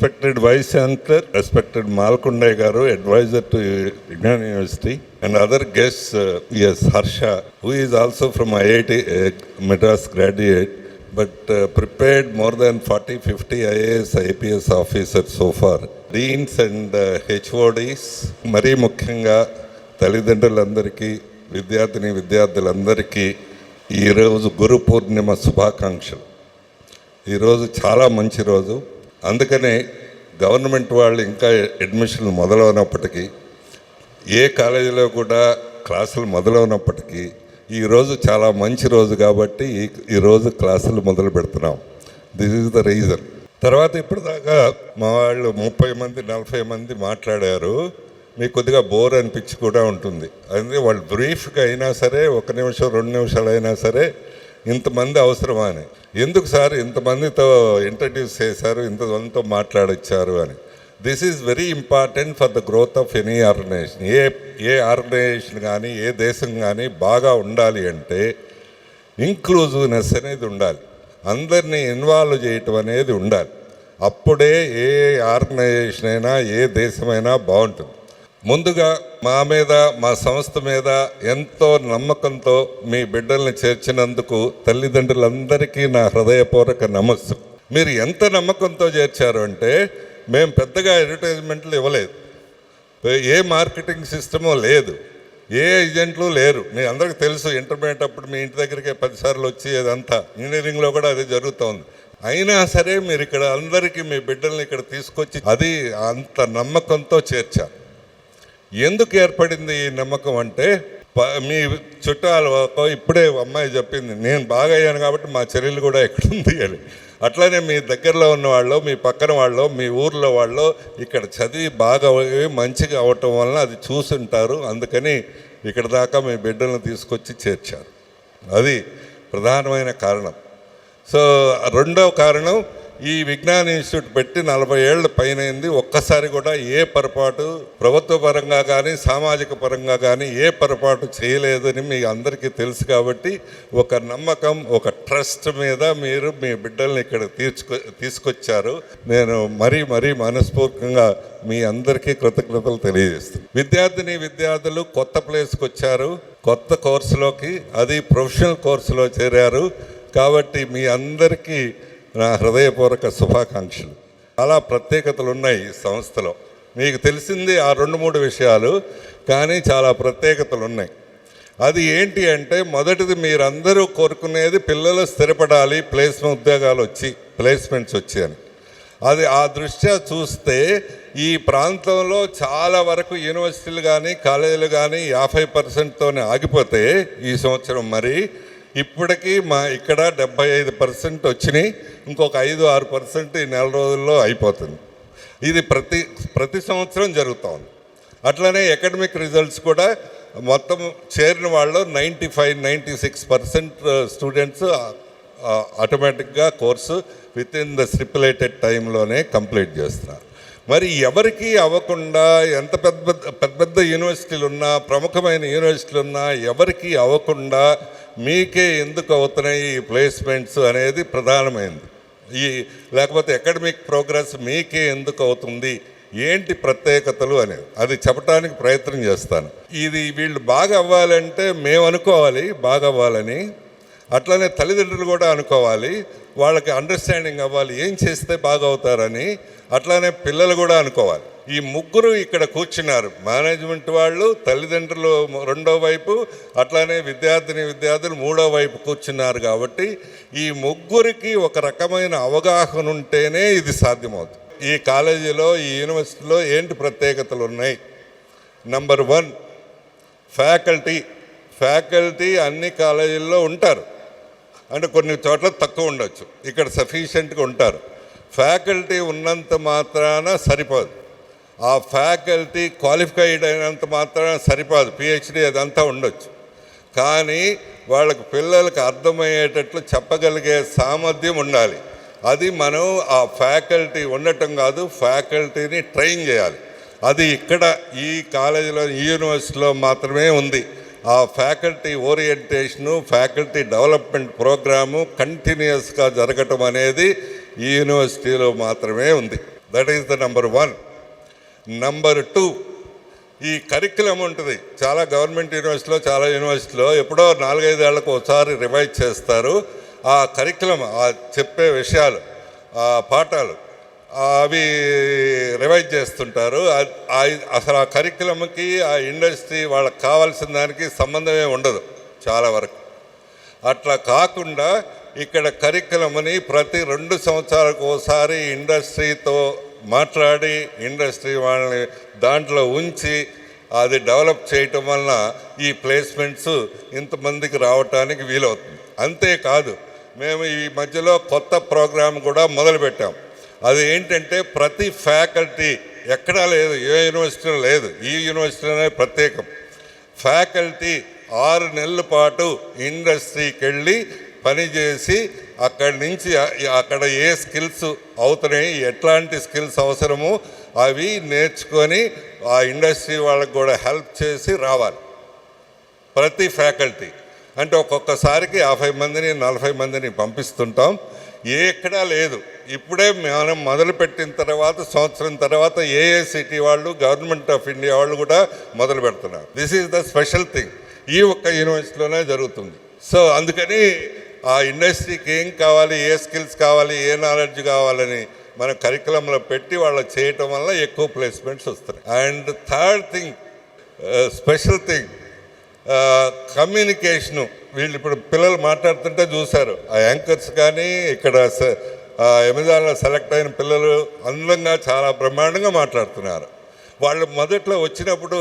respected Vice Chancellor, respected Malkunde Garu, advisor to Vignan University, and other guests, yes, Harsha, who is also from IIT Madras graduate, but prepared more than 40-50 IAS, IPS officers so far. Deans and HODs, Mari Mukhyanga, తల్లిదండ్రులందరికీ విద్యార్థులందరికీ ఈరోజు గురు పూర్ణిమ శుభాకాంక్షలు. ఈరోజు చాలా మంచి రోజు. అందుకనే government వాళ్ళు ఇంకా అడ్మిషన్లు మొదలైనప్పటికీ, ఏ కాలేజీలో కూడా క్లాసులు మొదలైనప్పటికీ ఈరోజు చాలా మంచి రోజు కాబట్టి ఈరోజు క్లాసులు మొదలు పెడుతున్నాం. This is the reason. తర్వాత ఇప్పటిదాకా మా వాళ్ళు 30 మంది 40 మంది మాట్లాడారు. మీకు కొద్దిగా బోర్ అనిపించి కూడా ఉంటుంది. అందుకే వాళ్ళు బ్రీఫ్గా అయినా సరే 1 నిమిషం 2 నిమిషాలు అయినా సరే ఇంతమంది అవసరమా అని, ఎందుకు సార్ ఇంతమందితో ఇంట్రడ్యూస్ చేశారు, ఇంతమందితో మాట్లాడొచ్చారు అని. This is very important for the growth of any organisation. ఏ ఆర్గనైజేషన్ కానీ ఏ దేశం కానీ బాగా ఉండాలి అంటే ఇంక్లూజివ్నెస్ అనేది ఉండాలి, అందరినీ ఇన్వాల్వ్ చేయటం అనేది ఉండాలి. అప్పుడే ఏ ఆర్గనైజేషన్ అయినా ఏ దేశమైనా బాగుంటుంది. ముందుగా మా మీద, మా సంస్థ మీద ఎంతో నమ్మకంతో మీ బిడ్డల్ని చేర్చినందుకు తల్లిదండ్రులందరికీ నా హృదయపూర్వక నమస్సు. మీరు ఎంత నమ్మకంతో చేర్చారు అంటే, మేము పెద్దగా అడ్వర్టైజ్మెంట్లు ఇవ్వలేదు, ఏ మార్కెటింగ్ సిస్టమో లేదు, ఏ ఏజెంట్లు లేరు. మీ అందరికీ తెలుసు, ఇంటర్మీడియట్ అప్పుడు మీ ఇంటి దగ్గరికి 10 సార్లు వచ్చి అదంతా, ఇంజనీరింగ్లో కూడా అదే జరుగుతోంది. అయినా సరే మీరు ఇక్కడ అందరికీ మీ బిడ్డల్ని ఇక్కడ తీసుకొచ్చి అది అంత నమ్మకంతో చేర్చారు. ఎందుకు ఏర్పడింది ఈ నమ్మకం అంటే, మీ చుట్టాలు ఇప్పుడే అమ్మాయి చెప్పింది, నేను బాగా అయ్యాను కాబట్టి మా చెల్లెలు కూడా ఎక్కడుంది అని. అట్లానే మీ దగ్గరలో ఉన్న వాళ్ళు, మీ పక్కన వాళ్ళు, మీ ఊర్లో వాళ్ళు ఇక్కడ చదివి బాగా మంచిగా అవటం వలన అది చూసుంటారు. అందుకని ఇక్కడ దాకా మీ బిడ్డలను తీసుకొచ్చి చేర్చారు. అది ప్రధానమైన కారణం. సో రెండవ కారణం, ఈ విజ్ఞాన్ ఇన్స్టిట్యూట్ పెట్టి 40 ఏళ్ళ పైనైంది. ఒక్కసారి కూడా ఏ పొరపాటు ప్రభుత్వ పరంగా కానీ సామాజిక పరంగా కానీ ఏ పొరపాటు చేయలేదని మీ అందరికీ తెలుసు. కాబట్టి ఒక నమ్మకం, ఒక ట్రస్ట్ మీద మీరు మీ బిడ్డల్ని ఇక్కడ తీసుకొచ్చారు. నేను మరీ మనస్ఫూర్తిగా మీ అందరికీ కృతజ్ఞతలు తెలియజేస్తాను. విద్యార్థులు కొత్త ప్లేస్కి వచ్చారు, కొత్త కోర్సులోకి, అది ప్రొఫెషనల్ కోర్సులో చేరారు. కాబట్టి మీ అందరికీ నా హృదయపూర్వక శుభాకాంక్షలు. చాలా ప్రత్యేకతలు ఉన్నాయి ఈ సంస్థలో. మీకు తెలిసింది ఆ 2-3 విషయాలు, కానీ చాలా ప్రత్యేకతలు ఉన్నాయి. అది ఏంటి అంటే, మొదటిది మీరందరూ కోరుకునేది పిల్లలు స్థిరపడాలి, ప్లేస్మెంట్స్ వచ్చి అని. అది ఆ దృష్ట్యా చూస్తే ఈ ప్రాంతంలో చాలా వరకు యూనివర్సిటీలు కానీ కాలేజీలు కానీ 50%తోనే ఆగిపోతే ఈ సంవత్సరం మరి ఇప్పటికీ మా ఇక్కడ 75% వచ్చినాయి. ఇంకొక 5-6% ఈ నెల రోజుల్లో అయిపోతుంది. ఇది ప్రతి సంవత్సరం జరుగుతూ ఉంది. అట్లనే అకాడమిక్ రిజల్ట్స్ కూడా మొత్తం చేరిన వాళ్ళు 95-96% స్టూడెంట్స్ ఆటోమేటిక్గా course with in the stipulated టైంలోనే కంప్లీట్ చేస్తున్నారు. మరి ఎవరికి అవ్వకుండా, ఎంత పెద్ద యూనివర్సిటీలు ఉన్నా, ప్రముఖమైన యూనివర్సిటీలు ఉన్నా, ఎవరికి అవ్వకుండా మీకే ఎందుకు అవుతున్నాయి ఈ ప్లేస్మెంట్స్ అనేది ప్రధానమైనది. లేకపోతే అకాడమిక్ ప్రోగ్రెస్ మీకే ఎందుకు అవుతుంది, ఏంటి ప్రత్యేకతలు అనేది అది చెప్పడానికి ప్రయత్నం చేస్తాను. ఇది వీళ్ళు బాగా అవ్వాలంటే మేము అనుకోవాలి బాగా అవ్వాలని, అట్లనే తల్లిదండ్రులు కూడా అనుకోవాలి, వాళ్ళకి అండర్స్టాండింగ్ అవ్వాలి ఏం చేస్తే బాగా అవుతారని. అట్లానే పిల్లలు కూడా అనుకోవాలి. ఈ ముగ్గురు ఇక్కడ కూర్చున్నారు, మేనేజ్మెంట్ వాళ్ళు, తల్లిదండ్రులు రెండో వైపు, అట్లానే విద్యార్థులు మూడో వైపు కూర్చున్నారు. కాబట్టి ఈ ముగ్గురికి ఒక రకమైన అవగాహన ఉంటేనే ఇది సాధ్యమవుతుంది. ఈ కాలేజీలో, ఈ యూనివర్సిటీలో ఏంటి ప్రత్యేకతలు ఉన్నాయి? నంబర్ 1, ఫ్యాకల్టీ అన్ని కాలేజీల్లో ఉంటారు, అంటే కొన్ని చోట్ల తక్కువ ఉండొచ్చు, ఇక్కడ సఫిషియెంట్గా ఉంటారు. ఫ్యాకల్టీ ఉన్నంత మాత్రాన సరిపోదు, ఆ ఫ్యాకల్టీ క్వాలిఫైడ్ అయినంత మాత్రాన సరిపోదు, పిహెచ్డి అదంతా ఉండొచ్చు. కానీ వాళ్ళకి పిల్లలకు అర్థమయ్యేటట్లు చెప్పగలిగే సామర్థ్యం ఉండాలి. అది మనం ఆ ఫ్యాకల్టీ ఉండటం కాదు, ఫ్యాకల్టీని ట్రైన్ చేయాలి. అది ఇక్కడ ఈ కాలేజీలో, ఈ యూనివర్సిటీలో మాత్రమే ఉంది. ఆ faculty orientation, faculty development programme కంటిన్యూస్గా జరగటం అనేది ఈ యూనివర్సిటీలో మాత్రమే ఉంది. That is the number 1. Number 2, ఈ కరిక్యులం ఉంటుంది. చాలా గవర్నమెంట్ యూనివర్సిటీలో, చాలా యూనివర్సిటీలో ఎప్పుడో 4-5 ఏళ్లకు ఒకసారి రివైజ్ చేస్తారు. ఆ కరిక్యులం, ఆ చెప్పే విషయాలు, ఆ పాఠాలు అవి రివైజ్ చేస్తుంటారు. అసలు ఆ కరిక్యులంకి ఆ ఇండస్ట్రీ వాళ్ళకి కావాల్సిన దానికి సంబంధమే ఉండదు చాలా వరకు. అట్లా కాకుండా ఇక్కడ కరిక్యులంని ప్రతి 2 సంవత్సరాలకు ఒకసారి ఇండస్ట్రీతో మాట్లాడి ఇండస్ట్రీ వాళ్ళని దాంట్లో ఉంచి అది డెవలప్ చేయటం వలన ఈ ప్లేస్మెంట్స్ ఇంతమందికి రావటానికి వీలవుతుంది. అంతేకాదు, మేము ఈ మధ్యలో కొత్త ప్రోగ్రాం కూడా మొదలుపెట్టాం. అది ఏంటంటే ప్రతి ఫ్యాకల్టీ, ఎక్కడా లేదు, ఏ యూనివర్సిటీలో లేదు, ఈ యూనివర్సిటీలోనే ప్రత్యేకం. ఫ్యాకల్టీ 6 నెలల పాటు ఇండస్ట్రీకి వెళ్ళి పనిచేసి అక్కడి నుంచి అక్కడ ఏ స్కిల్స్ అవుతున్నాయి, ఎట్లాంటి స్కిల్స్ అవసరమో అవి నేర్చుకొని ఆ ఇండస్ట్రీ వాళ్ళకి కూడా హెల్ప్ చేసి రావాలి. ప్రతి ఫ్యాకల్టీ అంటే ఒక్కొక్కసారికి 50 మందిని 40 మందిని పంపిస్తుంటాం. ఎక్కడా లేదు. ఇప్పుడే మనం మొదలుపెట్టిన తర్వాత సంవత్సరం తర్వాత ఏఐసిటి వాళ్ళు, గవర్నమెంట్ ఆఫ్ ఇండియా వాళ్ళు కూడా మొదలు పెడుతున్నారు. This is the special thing. ఈ ఒక్క యూనివర్సిటీలోనే జరుగుతుంది. సో అందుకని ఆ ఇండస్ట్రీకి ఏం కావాలి, ఏ స్కిల్స్ కావాలి, ఏ నాలెడ్జ్ కావాలని మన కరికులంలో పెట్టి వాళ్ళు చేయటం వల్ల ఎక్కువ ప్లేస్మెంట్స్ వస్తున్నాయి. And third thing, special thing, communication. వీళ్ళు ఇప్పుడు పిల్లలు మాట్లాడుతుంటే చూశారు, ఆ యాంకర్స్ కానీ ఇక్కడ అమెజాన్లో సెలెక్ట్ అయిన పిల్లలు అందంగా చాలా బ్రహ్మాండంగా మాట్లాడుతున్నారు. వాళ్ళు మొదట్లో వచ్చినప్పుడు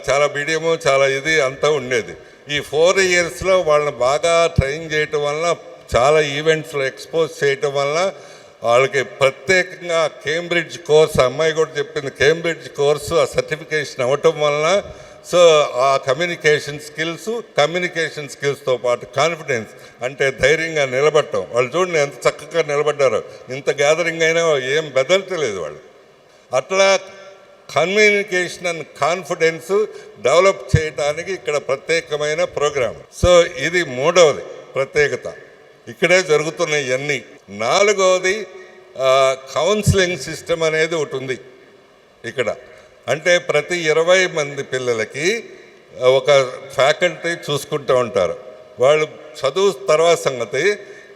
చాలా మీడియము, చాలా ఇది అంతా ఉండేది. ఈ 4 ఇయర్స్లో వాళ్ళని బాగా ట్రైన్ చేయటం వలన, చాలా ఈవెంట్స్లో ఎక్స్పోజ్ చేయటం వలన వాళ్ళకి ప్రత్యేకంగా కేంబ్రిడ్జ్ కోర్స్, అమ్మాయి కూడా చెప్పింది, కేంబ్రిడ్జ్ కోర్సు ఆ సర్టిఫికేషన్ అవ్వటం వలన సో ఆ కమ్యూనికేషన్ స్కిల్స్తో పాటు కాన్ఫిడెన్స్, అంటే ధైర్యంగా నిలబడటం. వాళ్ళు చూడండి ఎంత చక్కగా నిలబడ్డారో, ఇంత గ్యాదరింగ్ అయినా ఏం బెదలటలేదు వాళ్ళు. అట్లా కమ్యూనికేషన్ అండ్ కాన్ఫిడెన్స్ డెవలప్ చేయడానికి ఇక్కడ ప్రత్యేకమైన ప్రోగ్రాం. సో ఇది 3వది ప్రత్యేకత. ఇక్కడే జరుగుతున్నాయి ఇవన్నీ. 4వది కౌన్సిలింగ్ సిస్టమ్ అనేది ఒకటి ఉంది ఇక్కడ. అంటే ప్రతి 20 మంది పిల్లలకి ఒక ఫ్యాకల్టీ చూసుకుంటూ ఉంటారు. వాళ్ళు చదువు తర్వాత సంగతి,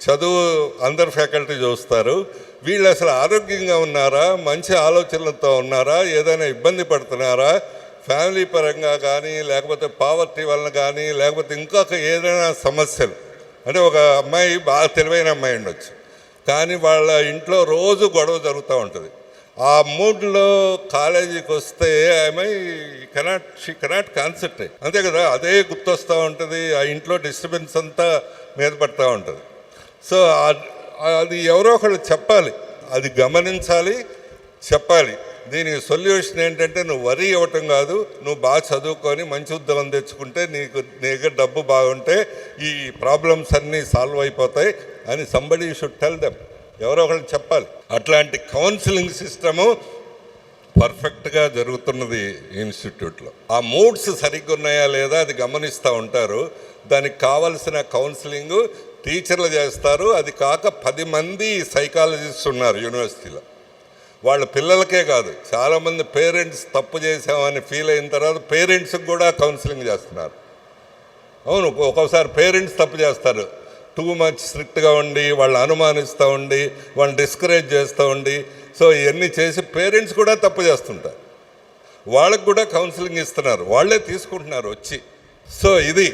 చదువు అందరు ఫ్యాకల్టీ చూస్తారు. వీళ్ళు అసలు ఆరోగ్యంగా ఉన్నారా, మంచి ఆలోచనలతో ఉన్నారా, ఏదైనా ఇబ్బంది పడుతున్నారా, ఫ్యామిలీ పరంగా కానీ, లేకపోతే పావర్టీ వలన కానీ, లేకపోతే ఇంకొక ఏదైనా సమస్యలు. అంటే ఒక అమ్మాయి బాగా తెలివైన అమ్మాయి ఉండొచ్చు, కానీ వాళ్ళ ఇంట్లో రోజు గొడవ జరుగుతూ ఉంటుంది. ఆ మూడ్లో కాలేజీకి వస్తే షీ కెనాట్ కాన్సన్ట్రేట్, అంతే కదా, అదే గుర్తొస్తూ ఉంటుంది. ఆ ఇంట్లో డిస్టర్బెన్స్ అంతా మీద పడుతూ ఉంటుంది. సో అది ఎవరో ఒకళ్ళు చెప్పాలి, అది గమనించాలి, చెప్పాలి. దీనికి సొల్యూషన్ ఏంటంటే నువ్వు వరీ అవ్వటం కాదు, నువ్వు బాగా చదువుకొని మంచి ఉద్యోగం తెచ్చుకుంటే నీ దగ్గర డబ్బు బాగుంటే ఈ ప్రాబ్లమ్స్ అన్నీ సాల్వ్ అయిపోతాయి అని సంబడి షుడ్ టెల్ దెమ్, ఎవరో ఒకళ్ళు చెప్పాలి. అట్లాంటి కౌన్సిలింగ్ సిస్టము పర్ఫెక్ట్గా జరుగుతున్నది ఇన్స్టిట్యూట్లో. ఆ మూడ్స్ సరిగ్గా ఉన్నాయా లేదా అది గమనిస్తూ ఉంటారు. దానికి కావలసిన కౌన్సిలింగు టీచర్లు చేస్తారు. అది కాక 10 మంది సైకాలజిస్ట్ ఉన్నారు యూనివర్సిటీలో. వాళ్ళ పిల్లలకే కాదు, చాలామంది పేరెంట్స్ తప్పు చేసామని ఫీల్ అయిన తర్వాత పేరెంట్స్కి కూడా కౌన్సిలింగ్ చేస్తున్నారు. అవును, ఒక్కోసారి పేరెంట్స్ తప్పు చేస్తారు, టూ మచ్ స్ట్రిక్ట్గా ఉండి వాళ్ళు అనుమానిస్తూ ఉండి వాళ్ళని డిస్కరేజ్ చేస్తూ ఉండి. సో ఇవన్నీ చేసి పేరెంట్స్ కూడా తప్పు చేస్తుంటారు. వాళ్ళకు కూడా కౌన్సిలింగ్ ఇస్తున్నారు, వాళ్ళే తీసుకుంటున్నారు వచ్చి. సో ఇది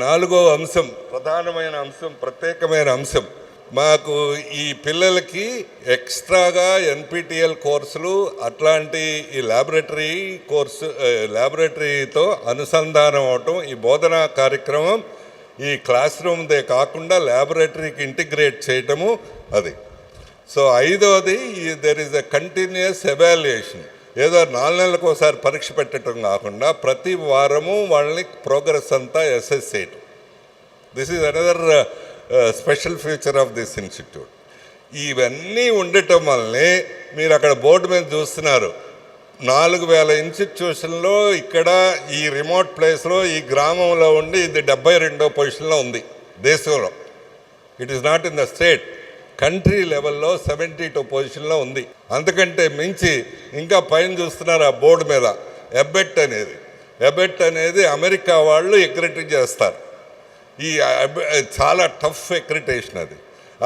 4వ అంశం, ప్రధానమైన అంశం, ప్రత్యేకమైన అంశం. మాకు ఈ పిల్లలకి ఎక్స్ట్రాగా ఎన్పిటిఎల్ కోర్సులు, అట్లాంటి ఈ ల్యాబొరేటరీతో అనుసంధానం అవటం, ఈ బోధనా కార్యక్రమం ఈ క్లాస్ రూమ్దే కాకుండా ల్యాబొరేటరీకి ఇంటిగ్రేట్ చేయటము అది. సో 5వది there is a continuous evaluation. ఏదో 4 నెలలకు ఒకసారి పరీక్ష పెట్టడం కాకుండా ప్రతి వారము వాళ్ళని ప్రోగ్రెస్ అంతా అసెస్ చేయటం. This is another special feature of this institute. ఇవన్నీ ఉండటం వల్లనే మీరు అక్కడ బోర్డు మీద చూస్తున్నారు, 4000 ఇన్స్టిట్యూషన్లో ఇక్కడ ఈ రిమోట్ ప్లేస్లో ఈ గ్రామంలో ఉండి ఇది 72వ పొజిషన్లో ఉంది దేశంలో. It is not in the state. Country లెవెల్లో 72 పొజిషన్లో ఉంది. అంతకంటే మించి ఇంకా పైన చూస్తున్నారు ఆ బోర్డు మీద ఎబెట్ అనేది అమెరికా వాళ్ళు అక్రిడిట్ చేస్తారు. ఈ చాలా టఫ్ అక్రిడిటేషన్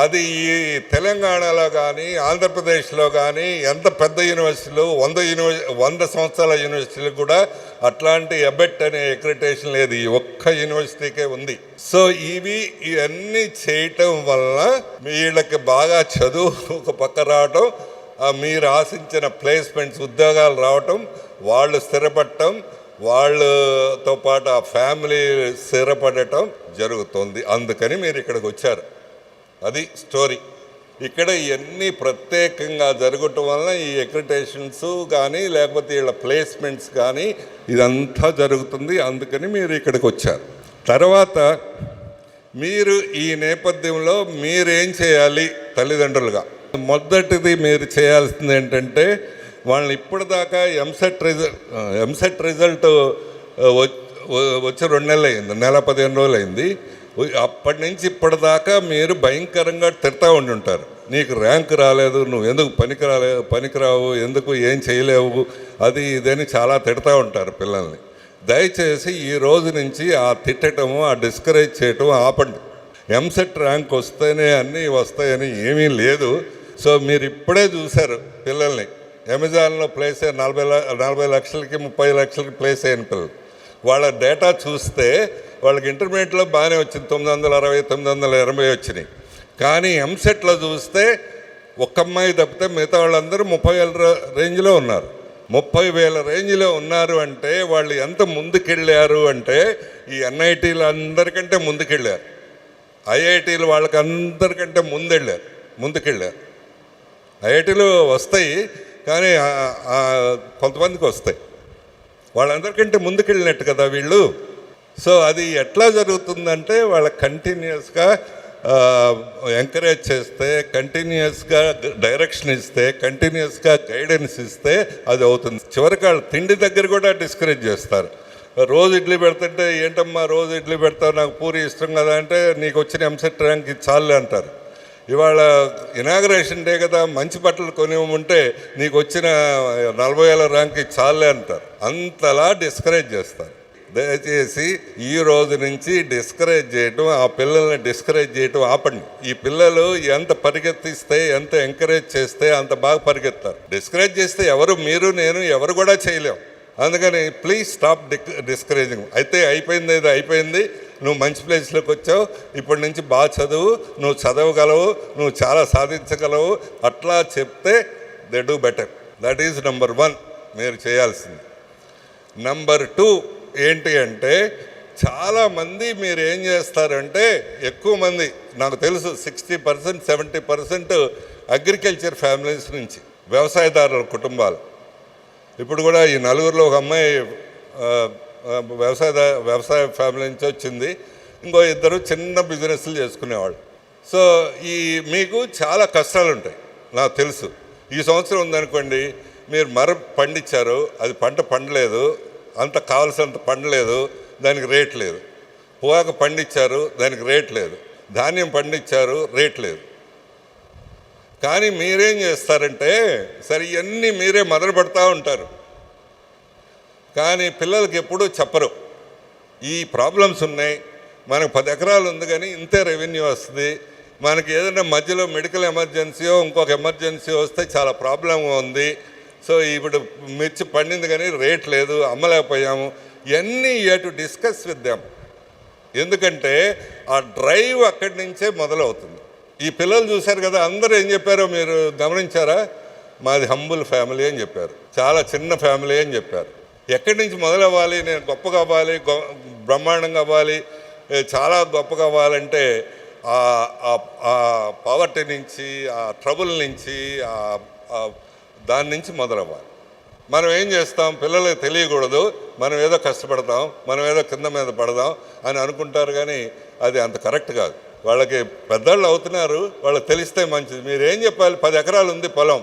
అది ఈ తెలంగాణలో కానీ ఆంధ్రప్రదేశ్లో కానీ ఎంత పెద్ద యూనివర్సిటీలు 100 సంవత్సరాల యూనివర్సిటీలు కూడా అట్లాంటి ఎబెట్ అనే అక్రిడిటేషన్ లేదు. ఈ ఒక్క యూనివర్సిటీకే ఉంది. సో ఇవన్నీ చేయటం వలన వీళ్ళకి బాగా చదువు ఒక పక్క రావటం, మీరు ఆశించిన ప్లేస్మెంట్స్ ఉద్యోగాలు రావటం, వాళ్ళు స్థిరపడటం, వాళ్ళతో పాటు ఆ ఫ్యామిలీ స్థిరపడటం జరుగుతుంది. అందుకని మీరు ఇక్కడికి వచ్చారు. అది స్టోరీ. ఇక్కడ ఇవన్నీ ప్రత్యేకంగా జరగటం వలన ఈ అక్రిడిటేషన్స్ కానీ లేకపోతే వీళ్ళ ప్లేస్మెంట్స్ కానీ ఇదంతా జరుగుతుంది. అందుకని మీరు ఇక్కడికి వచ్చారు. తర్వాత మీరు ఈ నేపథ్యంలో మీరేం చేయాలి తల్లిదండ్రులుగా? మొదటిది మీరు చేయాల్సింది ఏంటంటే, వాళ్ళని ఇప్పటిదాకా ఎంసెట్ రిజల్ట్ వచ్చి 2 నెలలు అయింది, నెల 15 రోజులు అయింది. అప్పటి నుంచి ఇప్పటిదాకా మీరు భయంకరంగా తిడతా ఉండి ఉంటారు. నీకు ర్యాంక్ రాలేదు, నువ్వు ఎందుకు పనికిరావు, ఎందుకు ఏం చేయలేవు, అది ఇదని చాలా తిడతా ఉంటారు పిల్లల్ని. దయచేసి ఈ రోజు నుంచి ఆ తిట్టడము, ఆ డిస్కరేజ్ చేయటం ఆపండి. ఎంసెట్ ర్యాంక్ వస్తేనే అన్నీ వస్తాయని ఏమీ లేదు. సో మీరు ఇప్పుడే చూశారు పిల్లల్ని అమెజాన్లో ప్లేస్ అయిన 40 లక్షలకి 30 లక్షలకి ప్లేస్ అయిన పిల్లలు. వాళ్ళ డేటా చూస్తే వాళ్ళకి ఇంటర్మీడియట్లో బాగానే వచ్చింది, 960, 980 వచ్చినాయి. కానీ ఎంసెట్లో చూస్తే ఒక్క అమ్మాయి తప్పితే మిగతా వాళ్ళందరూ 30,000 రేంజ్లో ఉన్నారు. 30,000 రేంజ్లో ఉన్నారు అంటే వాళ్ళు ఎంత ముందుకెళ్ళారు అంటే, ఈ ఎన్ఐటీలు అందరికంటే ముందుకెళ్ళారు, ఐఐటీలు వాళ్ళకి అందరికంటే ముందుకెళ్ళారు. ఐఐటీలు వస్తాయి కానీ కొంతమందికి వస్తాయి, వాళ్ళందరికంటే ముందుకెళ్ళినట్టు కదా వీళ్ళు. సో అది ఎట్లా జరుగుతుందంటే, వాళ్ళ కంటిన్యూస్గా ఎంకరేజ్ చేస్తే, కంటిన్యూస్గా డైరెక్షన్ ఇస్తే, కంటిన్యూస్గా గైడెన్స్ ఇస్తే అది అవుతుంది. చివరికి వాళ్ళు తిండి దగ్గర కూడా డిస్కరేజ్ చేస్తారు. రోజు ఇడ్లీ పెడుతుంటే, ఏంటమ్మా రోజు ఇడ్లీ పెడతావు, నాకు పూరి ఇష్టం కదా అంటే, నీకు వచ్చిన ఎంసెట్ ర్యాంక్ ఇది చాలే అంటారు. ఇవాళ ఇనాగరేషన్ డే కదా, మంచి బట్టలు కొనివ్వమంటే నీకు వచ్చిన 40,000 ర్యాంక్ ఇది చాలే అంటారు. అంతలా డిస్కరేజ్ చేస్తారు. దయచేసి ఈ రోజు నుంచి డిస్కరేజ్ చేయటం, ఆ పిల్లల్ని డిస్కరేజ్ చేయటం ఆపండి. ఈ పిల్లలు ఎంత పరిగెత్తిస్తే, ఎంత ఎంకరేజ్ చేస్తే అంత బాగా పరిగెత్తారు. డిస్కరేజ్ చేస్తే ఎవరు, మీరు నేను ఎవరు కూడా చేయలేం. అందుకని ప్లీజ్ స్టాప్ డిస్కరేజింగ్. అయితే అయిపోయింది, నువ్వు మంచి ప్లేస్లోకి వచ్చావు, ఇప్పటి నుంచి బాగా చదువు, నువ్వు చదవగలవు, నువ్వు చాలా సాధించగలవు, అట్లా చెప్తే they do better. That is number 1 మీరు చేయాల్సింది. నెంబర్ 2 ఏంటి అంటే, చాలామంది మీరు ఏం చేస్తారంటే, ఎక్కువ మంది నాకు తెలుసు 60%, 70% అగ్రికల్చర్ ఫ్యామిలీస్ నుంచి, వ్యవసాయదారుల కుటుంబాలు. ఇప్పుడు కూడా ఈ నలుగురిలో ఒక అమ్మాయి వ్యవసాయ ఫ్యామిలీ నుంచి వచ్చింది, ఇంకో 2 చిన్న బిజినెస్లు చేసుకునేవాళ్ళు. సో మీకు చాలా కష్టాలు ఉంటాయి నాకు తెలుసు. ఈ సంవత్సరం ఉందనుకోండి, మీరు పండించారు, అది పంట పండలేదు, అంత కావలసినంత పండలేదు, దానికి రేట్ లేదు. పొగాకు పండించారు, దానికి రేట్ లేదు. ధాన్యం పండించారు, రేట్ లేదు. కానీ మీరేం చేస్తారంటే, సరే ఇవన్నీ మీరే మొదలు పెడతా ఉంటారు, కానీ పిల్లలకి ఎప్పుడూ చెప్పరు ఈ ప్రాబ్లమ్స్ ఉన్నాయి, మనకు 10 ఎకరాలు ఉంది కానీ ఇంతే రెవెన్యూ వస్తుంది, మనకి ఏదైనా మధ్యలో మెడికల్ ఎమర్జెన్సీయో ఇంకొక ఎమర్జెన్సీ వస్తే చాలా ప్రాబ్లంగా ఉంది, సో ఇప్పుడు మిర్చి పండింది కానీ రేట్ లేదు, అమ్మలేకపోయాము. ఇవన్నీ you to discuss with them. ఎందుకంటే ఆ డ్రైవ్ అక్కడి నుంచే మొదలవుతుంది. ఈ పిల్లలు చూశారు కదా, అందరూ ఏం చెప్పారో మీరు గమనించారా? మాది హంబుల్ ఫ్యామిలీ అని చెప్పారు, చాలా చిన్న ఫ్యామిలీ అని చెప్పారు. ఎక్కడి నుంచి మొదలవ్వాలి? నేను గొప్పగా అవ్వాలి, బ్రహ్మాండంగా అవ్వాలి, చాలా గొప్పగా అవ్వాలంటే ఆ పవర్టీ నుంచి, ఆ ట్రబుల్ నుంచి, దాని నుంచి మొదలవ్వాలి. మనం ఏం చేస్తాం, పిల్లలకు తెలియకూడదు, మనం ఏదో కష్టపడతాం, మనం ఏదో కింద మీద పడదాం అని అనుకుంటారు, కానీ అది అంత కరెక్ట్ కాదు. వాళ్ళకి పెద్దవాళ్ళు అవుతున్నారు, వాళ్ళకి తెలిస్తే మంచిది. మీరు ఏం చెప్పాలి, 10 ఎకరాలు ఉంది పొలం,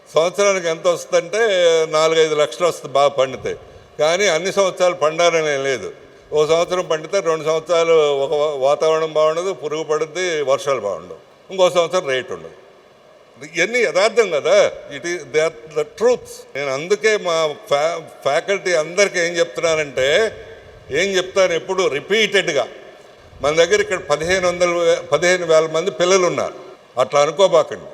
సంవత్సరానికి ఎంత వస్తుందంటే 4-5 లక్షలు వస్తుంది బాగా పండితే. కానీ అన్ని సంవత్సరాలు పండాలనే లేదు. ఓ సంవత్సరం పండితే 2 సంవత్సరాలు ఒక వాతావరణం బాగుండదు, పురుగు పడుద్ది, వర్షాలు బాగుండవు. ఇంకో సంవత్సరం రేట్ ఉండదు. ఇవన్నీ యథార్థం కదా, it is they are the truths. నేను అందుకే మా ఫ్యాకల్టీ అందరికీ ఏం చెప్తాను ఎప్పుడు రిపీటెడ్గా, మన దగ్గర ఇక్కడ 15,000 మంది పిల్లలు ఉన్నారు. అట్లా అనుకోబాకండి.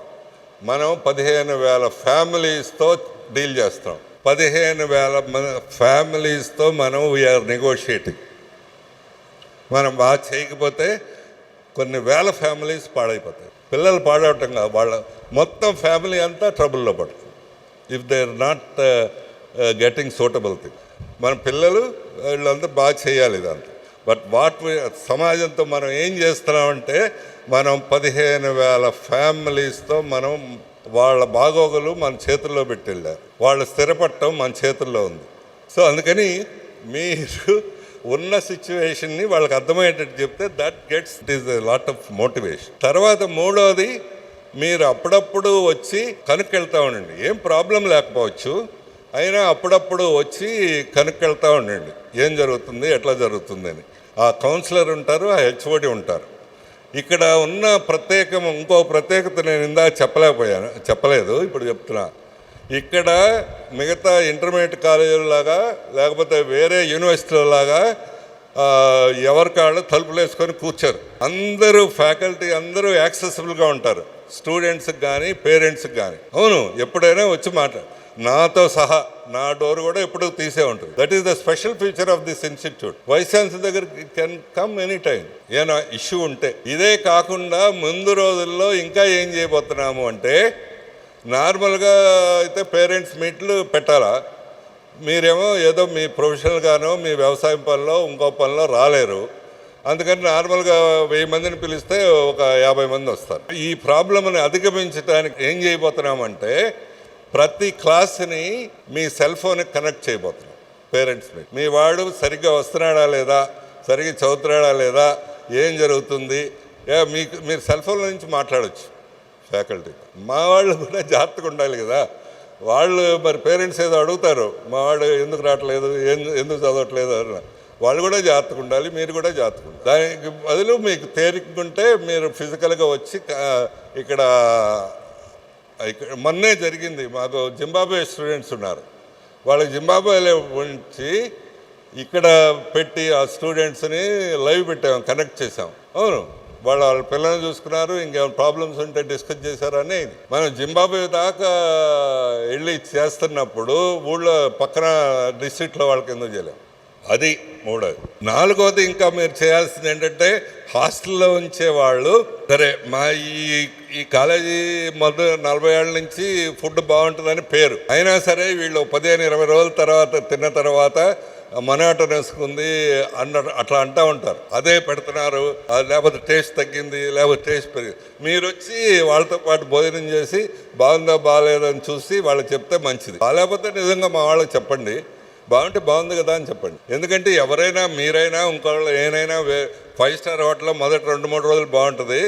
మనం 15,000 ఫ్యామిలీస్తో డీల్ చేస్తాం. 15,000 ఫ్యామిలీస్తో మనం వీఆర్ నెగోషియేటింగ్. మనం బాగా చేయకపోతే కొన్ని వేల ఫ్యామిలీస్ పాడైపోతాయి. పిల్లలు పాడవటం కాదు, వాళ్ళ మొత్తం ఫ్యామిలీ అంతా ట్రబుల్లో పడుతుంది if they are not getting suitable thing. మన పిల్లలు వీళ్ళంతా బాగా చేయాలి ఇదంతా. బట్ సమాజంతో మనం ఏం చేస్తున్నామంటే మనం 15,000 ఫ్యామిలీస్తో మనం వాళ్ళ బాగోగులు మన చేతుల్లో పెట్టి వెళ్ళారు. వాళ్ళు స్థిరపడటం మన చేతుల్లో ఉంది. సో అందుకని మీరు ఉన్న సిచ్యువేషన్ని వాళ్ళకి అర్థమయ్యేటట్టు చెప్తే that gets it is a lot of motivation. తర్వాత మూడోది, మీరు అప్పుడప్పుడు వచ్చి కనుక్కెళ్తూ ఉండండి. ఏం ప్రాబ్లం లేకపోవచ్చు, అయినా అప్పుడప్పుడు వచ్చి కనుక్కెళ్తూ ఉండండి ఏం జరుగుతుంది, ఎట్లా జరుగుతుంది అని. ఆ కౌన్సిలర్ ఉంటారు, ఆ హెచ్ఓడి ఉంటారు. ఇక్కడ ఉన్న ఇంకో ప్రత్యేకత నేను ఇందాక చెప్పలేదు, ఇప్పుడు చెప్తున్నా. ఇక్కడ మిగతా ఇంటర్మీడియట్ కాలేజీలలాగా లేకపోతే వేరే యూనివర్సిటీలలాగా ఎవరికాళ్ళు తలుపులు వేసుకొని కూర్చోరు. అందరూ ఫ్యాకల్టీ అందరూ యాక్సెసిబుల్గా ఉంటారు, స్టూడెంట్స్కి కానీ పేరెంట్స్కి కానీ. అవును, ఎప్పుడైనా వచ్చి నాతో సహా నా డోర్ కూడా ఎప్పుడూ తీసే ఉంటుంది. That is the special feature of this institute. Vice chancellor దగ్గర కెన్ కమ్ ఎనీ టైం ఏమైనా ఇష్యూ ఉంటే. ఇదే కాకుండా ముందు రోజుల్లో ఇంకా ఏం చేయబోతున్నాము అంటే, నార్మల్గా అయితే పేరెంట్స్ మీట్లు పెట్టాలా, మీరేమో ఏదో మీ ప్రొఫెషనల్గానో మీ వ్యవసాయం పనిలో ఇంకో పనిలో రాలేరు. అందుకని నార్మల్గా 1000 మందిని పిలిస్తే ఒక 50 మంది వస్తారు. ఈ ప్రాబ్లమ్ని అధిగమించడానికి ఏం చేయబోతున్నామంటే, ప్రతి క్లాస్ని మీ సెల్ ఫోన్కి కనెక్ట్ చేయబోతున్నాం. పేరెంట్స్ మీ వాడు సరిగ్గా వస్తున్నాడా లేదా, సరిగ్గా చదువుతున్నాడా లేదా, ఏం జరుగుతుంది, మీరు సెల్ ఫోన్ల నుంచి మాట్లాడచ్చు ఫ్యాకల్టీ. మా వాళ్ళు కూడా జాగ్రత్తగా ఉండాలి కదా. వాళ్ళు మరి పేరెంట్స్ ఏదో అడుగుతారు, మా వాడు ఎందుకు రావట్లేదు, ఎందుకు చదవట్లేదు అన్న. వాళ్ళు కూడా జాగ్రత్తగా ఉండాలి, మీరు కూడా జాగ్రత్తగా ఉండాలి. దానికి బదులు మీకు తేలికుంటే మీరు ఫిజికల్గా వచ్చి ఇక్కడ మొన్నే జరిగింది. మాకు జింబాబ్వే స్టూడెంట్స్ ఉన్నారు. వాళ్ళకి జింబాబ్వేలో ఉంచి ఇక్కడ పెట్టి ఆ స్టూడెంట్స్ని లైవ్ పెట్టాము, కనెక్ట్ చేసాం. అవును, వాళ్ళ పిల్లల్ని చూసుకున్నారు, ఇంకేమైనా ప్రాబ్లమ్స్ ఉంటే డిస్కస్ చేశారని. మనం జింబాబ్వే దాకా వెళ్ళి చేస్తున్నప్పుడు ఊళ్ళో పక్కన డిస్ట్రిక్ట్లో వాళ్ళకి ఎందుకు చేయలేము. అది మూడోది. నాలుగోది, ఇంకా మీరు చేయాల్సింది ఏంటంటే, హాస్టల్లో ఉంచేవాళ్ళు సరే మా ఈ కాలేజీ మొదలు 40 ఏళ్ళ నుంచి ఫుడ్ బాగుంటుందని పేరు, అయినా సరే వీళ్ళు 15-20 రోజుల తర్వాత తిన్న తర్వాత మొనాటనెస్ ఉంది అట్లా అంటూ ఉంటారు. అదే పెడుతున్నారు, లేకపోతే టేస్ట్ తగ్గింది, లేకపోతే టేస్ట్ పెరిగింది. మీరు వచ్చి వాళ్ళతో పాటు భోజనం చేసి బాగుందా బాగాలేదని చూసి వాళ్ళకి చెప్తే మంచిది. బాగాలేకపోతే నిజంగా మా వాళ్ళకి చెప్పండి, బాగుంటే బాగుంది కదా అని చెప్పండి. ఎందుకంటే ఎవరైనా మీరైనా ఇంకోళ్ళు ఏనైనా 5 స్టార్ హోటల్లో మొదటి 2-3 రోజులు బాగుంటుంది,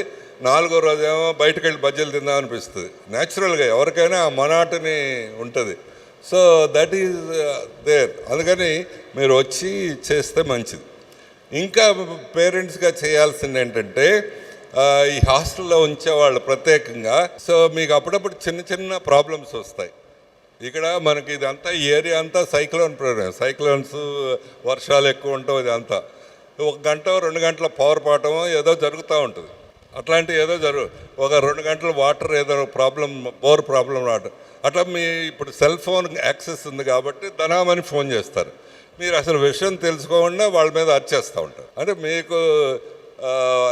4వ రోజు ఏమో బయటకు వెళ్ళి బజ్జీలు తిందాం అనిపిస్తుంది. న్యాచురల్గా ఎవరికైనా ఆ మొనాటని ఉంటుంది. So that is there. అందుకని మీరు వచ్చి చేస్తే మంచిది. ఇంకా పేరెంట్స్గా చేయాల్సింది ఏంటంటే, ఈ హాస్టల్లో ఉంచేవాళ్ళు ప్రత్యేకంగా, సో మీకు అప్పుడప్పుడు చిన్న చిన్న ప్రాబ్లమ్స్ వస్తాయి. ఇక్కడ మనకి ఇదంతా ఏరియా అంతా సైక్లోన్స్ వర్షాలు ఎక్కువ ఉంటాం. ఇదంతా 1 గంట 2 గంటల పవర్ పాటమో ఏదో జరుగుతూ ఉంటుంది. అట్లాంటి ఏదో ఒక 2 గంటల వాటర్ ఏదో బోర్ ప్రాబ్లం రావటం అట్లా. ఇప్పుడు సెల్ ఫోన్ యాక్సెస్ ఉంది కాబట్టి ధనామని ఫోన్ చేస్తారు. మీరు అసలు విషయం తెలుసుకోకుండా వాళ్ళ మీద అరిచేస్తూ ఉంటారు. అంటే మీకు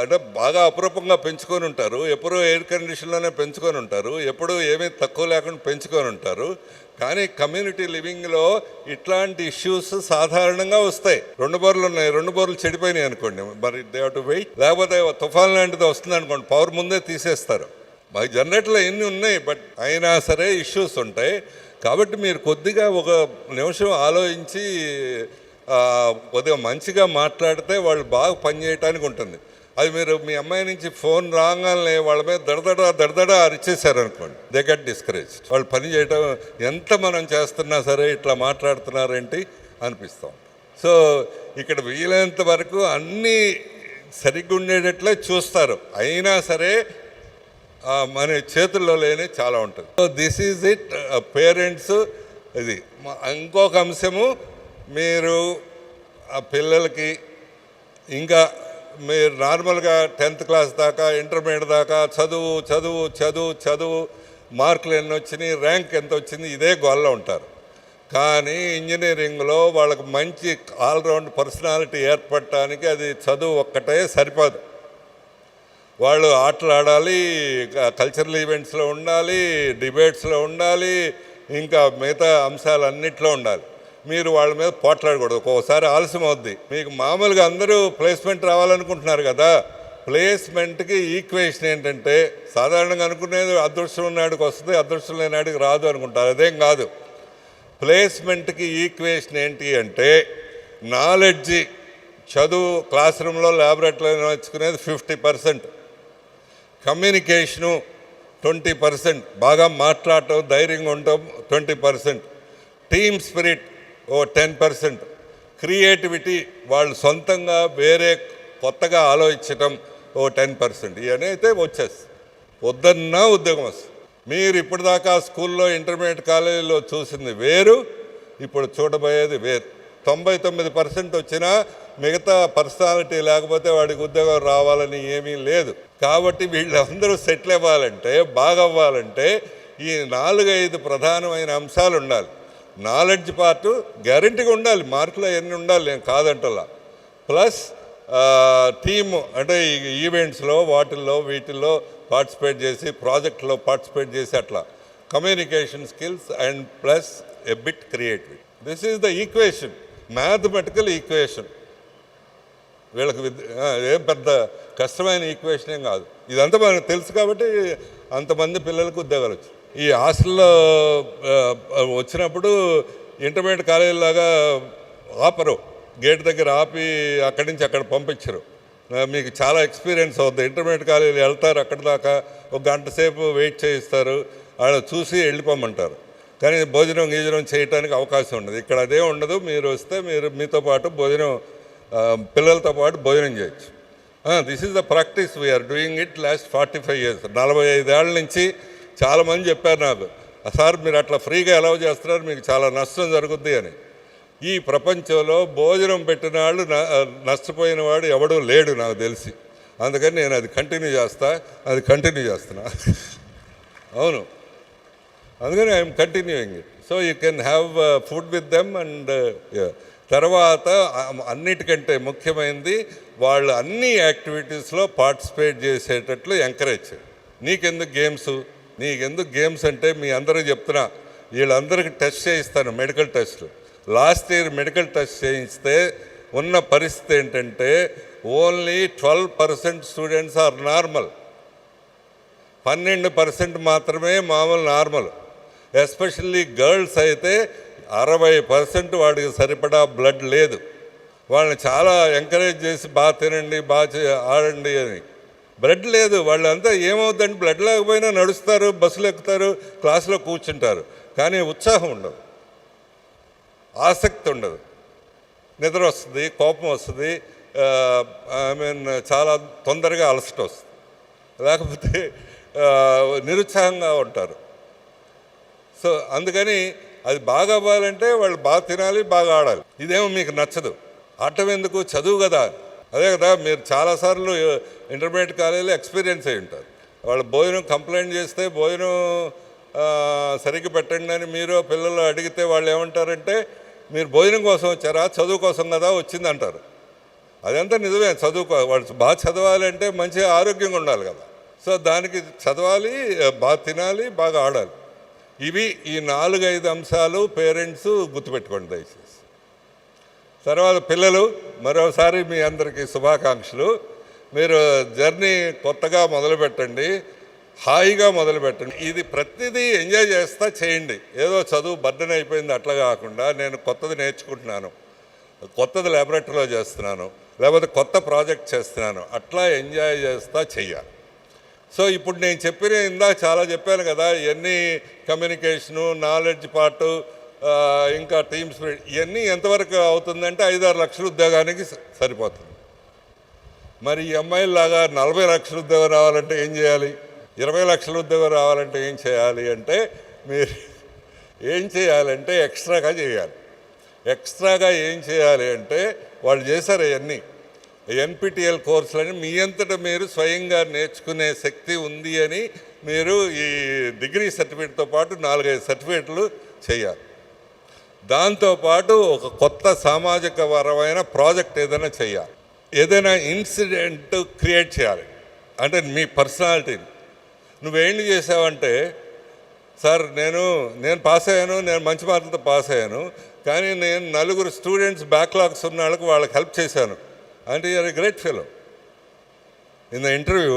అంటే బాగా అపురూపంగా పెంచుకొని ఉంటారు, ఎప్పుడూ ఎయిర్ కండిషన్లోనే పెంచుకొని ఉంటారు, ఎప్పుడూ ఏమీ తక్కువ లేకుండా పెంచుకొని ఉంటారు. కానీ కమ్యూనిటీ లివింగ్లో ఇట్లాంటి ఇష్యూస్ సాధారణంగా వస్తాయి. 2 బోర్లు ఉన్నాయి, 2 బోర్లు చెడిపోయినాయి అనుకోండి, మరి దే హావ్ టు వెయిట్. లేకపోతే తుఫాన్ లాంటిది వస్తుంది అనుకోండి, పవర్ ముందే తీసేస్తారు. మాకు జనరేటర్లో ఎన్ని ఉన్నాయి, బట్ అయినా సరే ఇష్యూస్ ఉంటాయి. కాబట్టి మీరు కొద్దిగా 1 నిమిషం ఆలోచించి కొద్దిగా మంచిగా మాట్లాడితే వాళ్ళు బాగా పనిచేయటానికి ఉంటుంది. అది మీరు మీ అమ్మాయి నుంచి ఫోన్ రాగానే వాళ్ళ మీద దడదడ అరిచేశారనుకోండి, దే గెట్ డిస్కరేజ్. వాళ్ళు పని చేయటం ఎంత మనం చేస్తున్నా సరే ఇట్లా మాట్లాడుతున్నారేంటి అనిపిస్తాం. సో ఇక్కడ వీలైనంత వరకు అన్నీ సరిగ్గా ఉండేటట్లే చూస్తారు. అయినా సరే మన చేతుల్లో లేని చాలా ఉంటుంది. So this is it. Parents ఇది ఇంకొక అంశము, మీరు ఆ పిల్లలకి ఇంకా మీరు నార్మల్గా 10th క్లాస్ దాకా ఇంటర్మీడియట్ దాకా చదువు చదువు చదువు చదువు మార్కులు ఎన్ని వచ్చినాయి, ర్యాంక్ ఎంత వచ్చింది, ఇదే గోల్లో ఉంటారు. కానీ ఇంజనీరింగ్లో వాళ్ళకి మంచి ఆల్రౌండ్ పర్సనాలిటీ ఏర్పడటానికి అది చదువు ఒక్కటే సరిపోదు. వాళ్ళు ఆటలు ఆడాలి, కల్చరల్ ఈవెంట్స్లో ఉండాలి, డిబేట్స్లో ఉండాలి, ఇంకా మిగతా అంశాలన్నింటిలో ఉండాలి. మీరు వాళ్ళ మీద పోట్లాడకూడదు. ఒక్కోసారి ఆలస్యం అవుద్ది. మీకు మామూలుగా అందరూ ప్లేస్మెంట్ రావాలనుకుంటున్నారు కదా, ప్లేస్మెంట్కి ఈక్వేషన్ ఏంటంటే సాధారణంగా అనుకునేది అదృష్టం ఉన్నాడికి వస్తుంది, అదృష్టం లేనాడికి రాదు అనుకుంటారు. అదేం కాదు. ప్లేస్మెంట్కి ఈక్వేషన్ ఏంటి అంటే నాలెడ్జి, చదువు క్లాస్ రూమ్లో ల్యాబొరేటరీలో నేర్చుకునేది 50%, కమ్యూనికేషను 20%, బాగా మాట్లాడటం ధైర్యంగా ఉండటం 20%, టీమ్ స్పిరిట్ 10%, క్రియేటివిటీ వాళ్ళు సొంతంగా వేరే కొత్తగా ఆలోచించటం 10%. ఇవన్నీ అయితే వచ్చేసి వద్దన్నా ఉద్యోగం వస్తుంది. మీరు ఇప్పటిదాకా స్కూల్లో ఇంటర్మీడియట్ కాలేజీలో చూసింది వేరు, ఇప్పుడు చూడబోయేది వేరు. 99% వచ్చినా మిగతా పర్సనాలిటీ లేకపోతే వాడికి ఉద్యోగం రావాలని ఏమీ లేదు. కాబట్టి వీళ్ళందరూ సెటిల్ అవ్వాలంటే, బాగా అవ్వాలంటే ఈ 4-5 ప్రధానమైన అంశాలు ఉండాలి. నాలెడ్జ్ పార్టు గ్యారంటీగా ఉండాలి, మార్కులు ఎన్ని ఉండాలి, నేను కాదంటలా. ప్లస్ టీము అంటే ఈవెంట్స్లో వాటిల్లో వీటిల్లో పార్టిసిపేట్ చేసి, ప్రాజెక్ట్లో పార్టిసిపేట్ చేసి, అట్లా communication skills and plus a bit creativity. This is the equation, mathematical equation. వీళ్ళకి ఏం పెద్ద కష్టమైన ఈక్వేషన్ ఏం కాదు. ఇదంతా మనకు తెలుసు కాబట్టి అంతమంది పిల్లలకు ఉద్యోగాలు వచ్చాయి. ఈ హాస్టల్లో వచ్చినప్పుడు ఇంటర్మీడియట్ కాలేజీలాగా ఆపరు, గేట్ దగ్గర ఆపి అక్కడి నుంచి అక్కడ పంపించరు. మీకు చాలా ఎక్స్పీరియన్స్ అవుతుంది. ఇంటర్మీడియట్ కాలేజీలు వెళ్తారు, అక్కడి దాకా ఒక గంట సేపు వెయిట్ చేయిస్తారు, ఆడ చూసి వెళ్ళిపోమంటారు. కానీ భోజనం గీజనం చేయడానికి అవకాశం ఉండదు. ఇక్కడ అదే ఉండదు. మీరు వస్తే మీరు మీతో పాటు భోజనం, పిల్లలతో పాటు భోజనం చేయొచ్చు. This is the practice we are doing it last 45 years. 45 ఏళ్ళ నుంచి చాలామంది చెప్పారు నాకు, సార్ మీరు అట్లా ఫ్రీగా అలౌ చేస్తున్నారు, మీకు చాలా నష్టం జరుగుద్ది అని. ఈ ప్రపంచంలో భోజనం పెట్టిన వాళ్ళు నష్టపోయిన వాడు ఎవడూ లేడు నాకు తెలిసి. అందుకని నేను అది కంటిన్యూ చేస్తున్నా. అవును, అందుకని I'm continuing it. So you can have food with them. And తర్వాత అన్నిటికంటే ముఖ్యమైనది వాళ్ళు అన్ని యాక్టివిటీస్లో పార్టిసిపేట్ చేసేటట్లు ఎంకరేజ్. నీకెందుకు గేమ్స్ అంటే మీ అందరూ చెప్తున్నా, వీళ్ళందరికీ టెస్ట్ చేయిస్తాను, మెడికల్ టెస్ట్లు. లాస్ట్ ఇయర్ మెడికల్ టెస్ట్ చేయిస్తే ఉన్న పరిస్థితి ఏంటంటే ఓన్లీ 12% స్టూడెంట్స్ ఆర్ నార్మల్, 12% మాత్రమే మామూలు నార్మల్. ఎస్పెషల్లీ గర్ల్స్ అయితే 60% వాడికి సరిపడా బ్లడ్ లేదు. వాళ్ళని చాలా ఎంకరేజ్ చేసి బాగా తినండి, బాగా ఆడండి అని. బ్లడ్ లేదు. వాళ్ళంతా ఏమవుతుందంటే బ్లడ్ లేకపోయినా నడుస్తారు, బస్సులు ఎక్కుతారు, క్లాసులో కూర్చుంటారు, కానీ ఉత్సాహం ఉండదు, ఆసక్తి ఉండదు, నిద్ర వస్తుంది, కోపం వస్తుంది, చాలా తొందరగా అలసట వస్తుంది, లేకపోతే నిరుత్సాహంగా ఉంటారు. సో అందుకని అది బాగా అవ్వాలంటే వాళ్ళు బాగా తినాలి, బాగా ఆడాలి. ఇదేమో మీకు నచ్చదు, ఆటం ఎందుకు, చదువు కదా. అదే కదా, మీరు చాలాసార్లు ఇంటర్మీడియట్ కాలేజీలో ఎక్స్పీరియన్స్ అయి ఉంటారు. వాళ్ళు భోజనం కంప్లైంట్ చేస్తే భోజనం సరిగ్గా పెట్టండి అని మీరు పిల్లలు అడిగితే వాళ్ళు ఏమంటారంటే, మీరు భోజనం కోసం వచ్చారా, చదువు కోసం కదా వచ్చింది అంటారు. అదంతా నిజమే. వాళ్ళు బాగా చదవాలంటే మంచి ఆరోగ్యంగా ఉండాలి కదా. సో దానికి చదవాలి, బాగా తినాలి, బాగా ఆడాలి. ఇవి ఈ 4-5 అంశాలు పేరెంట్స్ గుర్తుపెట్టుకోండి దయచేసి. తర్వాత పిల్లలు, మరోసారి మీ అందరికీ శుభాకాంక్షలు. మీరు జర్నీ కొత్తగా మొదలుపెట్టండి, హాయిగా మొదలుపెట్టండి. ఇది ప్రతిదీ ఎంజాయ్ చేస్తా చేయండి. ఏదో చదువు బర్డెన్ అయిపోయింది అట్లా కాకుండా, నేను కొత్తది నేర్చుకుంటున్నాను, కొత్తది ల్యాబొరేటరీలో చేస్తున్నాను, లేకపోతే కొత్త ప్రాజెక్ట్ చేస్తున్నాను, అట్లా ఎంజాయ్ చేస్తా చెయ్యాలి. సో ఇప్పుడు నేను ఇందాక చాలా చెప్పాను కదా, ఇవన్నీ కమ్యూనికేషను, నాలెడ్జ్ పార్టు, ఇంకా టీమ్ స్పిరిట్, ఇవన్నీ ఎంతవరకు అవుతుందంటే 5-6 లక్షల ఉద్యోగానికి సరిపోతుంది. మరి ఈ అమ్మాయిలాగా 40 లక్షల ఉద్యోగం రావాలంటే ఏం చేయాలి? 20 లక్షల ఉద్యోగం రావాలంటే ఏం చేయాలి అంటే మీరు ఏం చేయాలంటే ఎక్స్ట్రాగా చేయాలి. ఎక్స్ట్రాగా ఏం చేయాలి అంటే వాళ్ళు చేశారు అవన్నీ ఎన్పిటిఎల్ కోర్సులని మీ అంతటా మీరు స్వయంగా నేర్చుకునే శక్తి ఉంది అని మీరు ఈ డిగ్రీ సర్టిఫికేట్తో పాటు 4-5 సర్టిఫికేట్లు చేయాలి. దాంతోపాటు ఒక కొత్త సామాజిక పరమైన ప్రాజెక్ట్ ఏదైనా చేయాలి. ఏదైనా ఇన్సిడెంట్ క్రియేట్ చేయాలి. అంటే మీ పర్సనాలిటీని నువ్వేంటి చేసావంటే, సార్ నేను పాస్ అయ్యాను, నేను మంచి మార్కులతో పాస్ అయ్యాను, కానీ నేను 4 స్టూడెంట్స్ బ్యాక్లాగ్స్ ఉన్న వాళ్ళకి హెల్ప్ చేశాను అంటే you are a great fellow. In the interview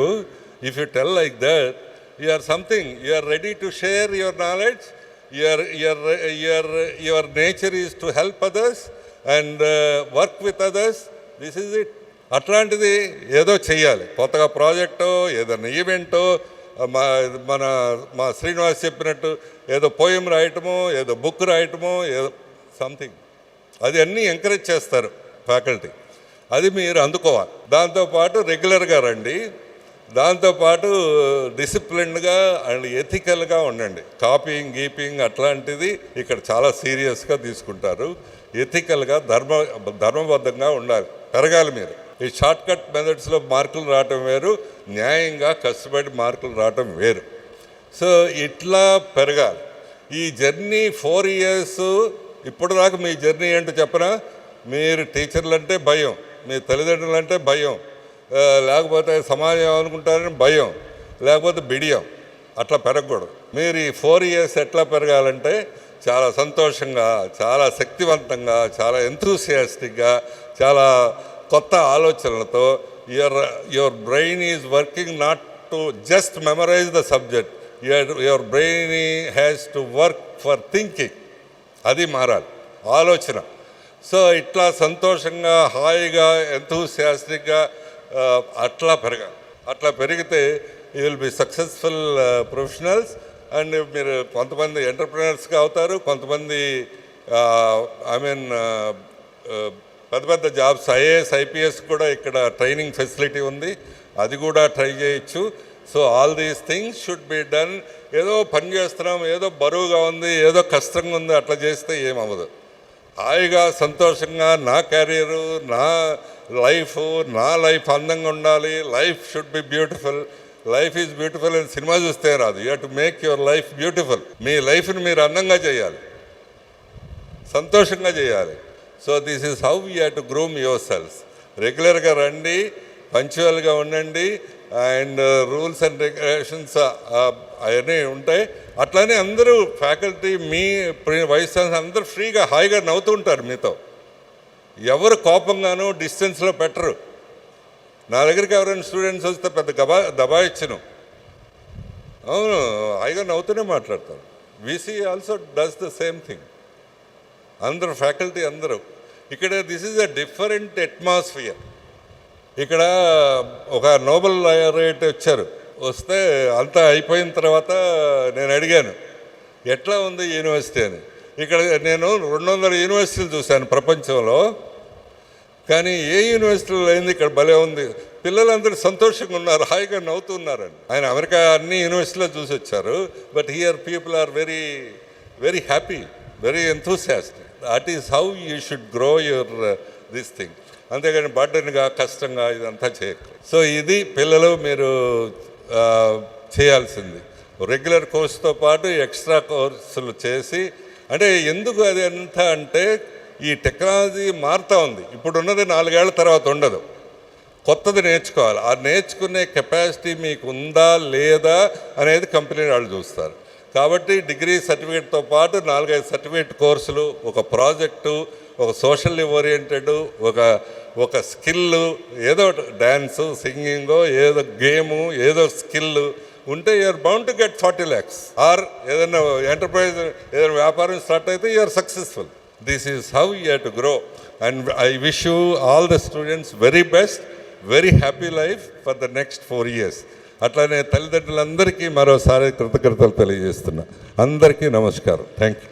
if you tell like that you are something, you are ready to share your knowledge, your nature is to help others and work with others. This is it. అట్లాంటిది ఏదో చెయ్యాలి, కొత్తగా ప్రాజెక్టో ఏదైనా ఈవెంటో, మా శ్రీనివాస్ చెప్పినట్టు ఏదో poem రాయటమో ఏదో book రాయటమో ఏదో సంథింగ్, అది అన్నీ ఎంకరేజ్ చేస్తారు ఫ్యాకల్టీ. అది మీరు అందుకోవాలి. దాంతోపాటు రెగ్యులర్గా రండి, దాంతోపాటు డిసిప్లిన్డ్గా అండ్ ఎథికల్గా ఉండండి. కాపీయింగ్ గీపింగ్ అట్లాంటిది ఇక్కడ చాలా సీరియస్గా తీసుకుంటారు. ఎథికల్గా ధర్మబద్ధంగా ఉండాలి, పెరగాలి. మీరు ఈ షార్ట్ కట్ మెథడ్స్లో మార్కులు రావటం వేరు, న్యాయంగా కష్టపడి మార్కులు రావటం వేరు. సో ఇట్లా పెరగాలి. ఈ జర్నీ 4 years ఇప్పుడు దాకా మీ జర్నీ ఏంటో చెప్పనా? మీరు టీచర్లు అంటే భయం, మీ తల్లిదండ్రులు అంటే భయం, లేకపోతే సమాజం అనుకుంటారని భయం, లేకపోతే బిడియం. అట్లా పెరగకూడదు. మీరు ఈ 4 years ఎట్లా పెరగాలంటే చాలా సంతోషంగా, చాలా శక్తివంతంగా, చాలా ఎంతూసియాస్టిక్గా, చాలా కొత్త ఆలోచనలతో your brain is working not to just memorise the subject, your brain has to work for thinking. అది మారాలి ఆలోచన. సో ఇట్లా సంతోషంగా, హాయిగా, ఎంతూసియాస్టిక్గా అట్లా పెరగాలి. అట్లా పెరిగితే you will be successful professionals. And మీరు కొంతమంది ఎంటర్ప్రినర్స్గా అవుతారు, కొంతమంది పెద్ద పెద్ద జాబ్స్ ఐఏఎస్ ఐపీఎస్ కూడా ఇక్కడ ట్రైనింగ్ ఫెసిలిటీ ఉంది, అది కూడా ట్రై చేయొచ్చు. So all these things should be done. ఏదో పని చేస్తున్నాం, ఏదో బరువుగా ఉంది, ఏదో కష్టంగా ఉంది, అట్లా చేస్తే ఏమవ్వదు. హాయిగా సంతోషంగా నా కెరీరు, నా లైఫ్ అందంగా ఉండాలి. Life should be beautiful. Life is beautiful అని సినిమా చూస్తే రాదు. You have to make your life beautiful. మీ లైఫ్ని మీరు అందంగా చేయాలి, సంతోషంగా చేయాలి. So this is how you have to groom yourselves. రెగ్యులర్గా రండి, పంక్చువల్గా ఉండండి, అండ్ రూల్స్ అండ్ రెగ్యులేషన్స్ అవన్నీ ఉంటాయి. అట్లానే అందరూ ఫ్యాకల్టీ, మీ వైస్ ఛాన్సలర్ అందరూ ఫ్రీగా హాయిగా నవ్వుతూ ఉంటారు మీతో. ఎవరు కోపంగానూ డిస్టెన్స్లో పెట్టరు. నా దగ్గరికి ఎవరైనా స్టూడెంట్స్ వస్తే పెద్ద దబాయిచ్చను, అవును, హాయిగా నవ్వుతూనే మాట్లాడతారు. VC also does the same thing. అందరూ ఫ్యాకల్టీ అందరూ ఇక్కడ this is a different atmosphere. ఇక్కడ ఒక నోబెల్ లాయరేట్ వచ్చారు, వస్తే అంతా అయిపోయిన తర్వాత నేను అడిగాను ఎట్లా ఉంది యూనివర్సిటీ అని. ఇక్కడ నేను 200 యూనివర్సిటీలు చూశాను ప్రపంచంలో, కానీ ఏ యూనివర్సిటీలో అయింది ఇక్కడ భలే ఉంది, పిల్లలందరూ సంతోషంగా ఉన్నారు, హాయిగా నవ్వుతున్నారని. ఆయన అమెరికా అన్ని యూనివర్సిటీలో చూసి వచ్చారు. But here people are very very happy, very enthusiastic. That is how you should grow your this thing. అంతేగాని బర్డెన్గా, కష్టంగా ఇదంతా చేయకు. సో ఇది పిల్లలు మీరు చేయాల్సింది. రెగ్యులర్ కోర్సుతో పాటు ఎక్స్ట్రా కోర్సులు చేసి, అంటే ఎందుకు అది ఎంత అంటే ఈ టెక్నాలజీ మారుతూ ఉంది. ఇప్పుడు ఉన్నది 4 ఏళ్ల తర్వాత ఉండదు, కొత్తది నేర్చుకోవాలి. ఆ నేర్చుకునే కెపాసిటీ మీకు ఉందా లేదా అనేది కంపెనీ వాళ్ళు చూస్తారు. కాబట్టి డిగ్రీ సర్టిఫికేట్తో పాటు 4-5 సర్టిఫికేట్ కోర్సులు, ఒక ప్రాజెక్టు, ఒక సోషల్లీ ఓరియంటెడ్, ఒక స్కిల్, ఏదో డ్యాన్సు, సింగింగో, ఏదో గేము, ఏదో స్కిల్ ఉంటే you are bound to get 40 lakhs. Or ఏదైనా ఎంటర్ప్రైజ్, ఏదైనా వ్యాపారం స్టార్ట్ అయితే you are successful. This is how you have to grow. And I wish you all the students very best, very happy life for the next 4 years. అట్లానే తల్లిదండ్రులందరికీ మరోసారి కృతజ్ఞతలు తెలియజేస్తున్నా. అందరికీ నమస్కారం. Thank you.